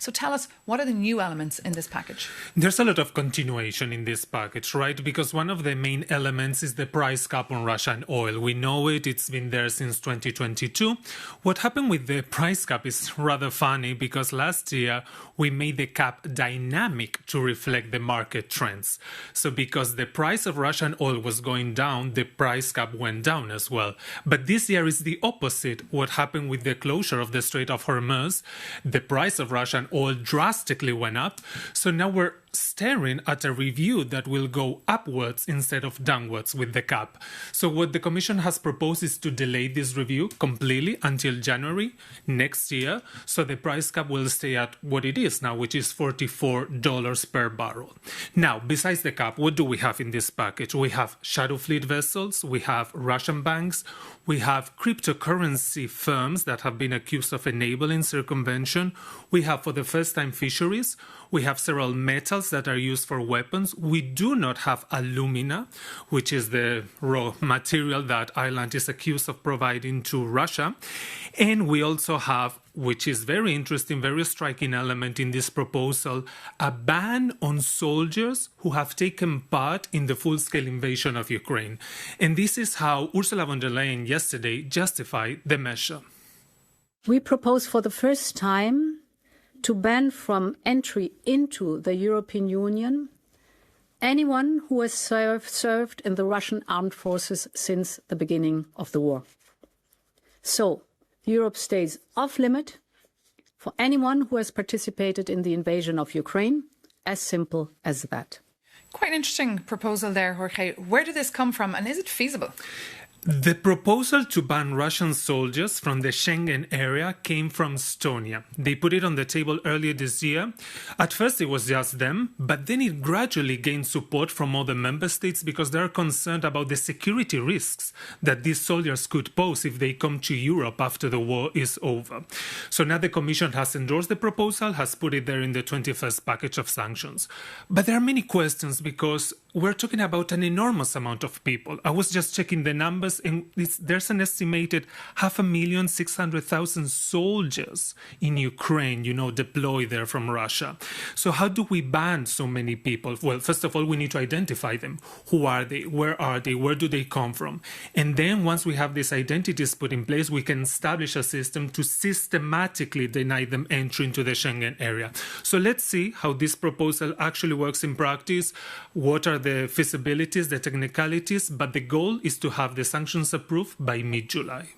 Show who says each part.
Speaker 1: So tell us, what are the new elements in this package?
Speaker 2: There's a lot of continuation in this package, right? Because one of the main elements is the price cap on Russian oil. We know it, it's been there since 2022. What happened with the price cap is rather funny because last year we made the cap dynamic to reflect the market trends. So because the price of Russian oil was going down, the price cap went down as well. But this year is the opposite. What happened with the closure of the Strait of Hormuz, the price of Russian oil drastically went up. So now we're staring at a review that will go upwards instead of downwards with the cap. So what the Commission has proposed is to delay this review completely until January next year. So the price cap will stay at what it is now, which is $44 per barrel. Now, besides the cap, what do we have in this package? We have shadow fleet vessels, we have Russian banks, we have cryptocurrency firms that have been accused of enabling circumvention. We have, for the first time, fisheries. We have several metals that are used for weapons. We do not have alumina, which is the raw material that Ireland is accused of providing to Russia. And we also have, which is very interesting, very striking element in this proposal, a ban on soldiers who have taken part in the full-scale invasion of Ukraine. And this is how Ursula von der Leyen yesterday justified the measure.
Speaker 3: We propose for the first time to ban from entry into the European Union anyone who has served in the Russian armed forces since the beginning of the war. So, Europe stays off limit for anyone who has participated in the invasion of Ukraine, as simple as that.
Speaker 1: Quite an interesting proposal there, Jorge. Where did this come from, and is it feasible?
Speaker 2: The proposal to ban Russian soldiers from the Schengen area came from Estonia. They put it on the table earlier this year. At first it was just them, but then it gradually gained support from other member states because they're concerned about the security risks that these soldiers could pose if they come to Europe after the war is over. So now the Commission has endorsed the proposal, has put it there in the 21st package of sanctions. But there are many questions because we're talking about an enormous amount of people. I was just checking the numbers, and there's an estimated 5,600,000 soldiers in Ukraine, deployed there from Russia. So how do we ban so many people? Well, first of all, we need to identify them. Who are they? Where are they? Where do they come from? And then once we have these identities put in place, we can establish a system to systematically deny them entry into the Schengen area. So let's see how this proposal actually works in practice. What are the feasibilities, the technicalities, but the goal is to have the sanctions approved by mid-July.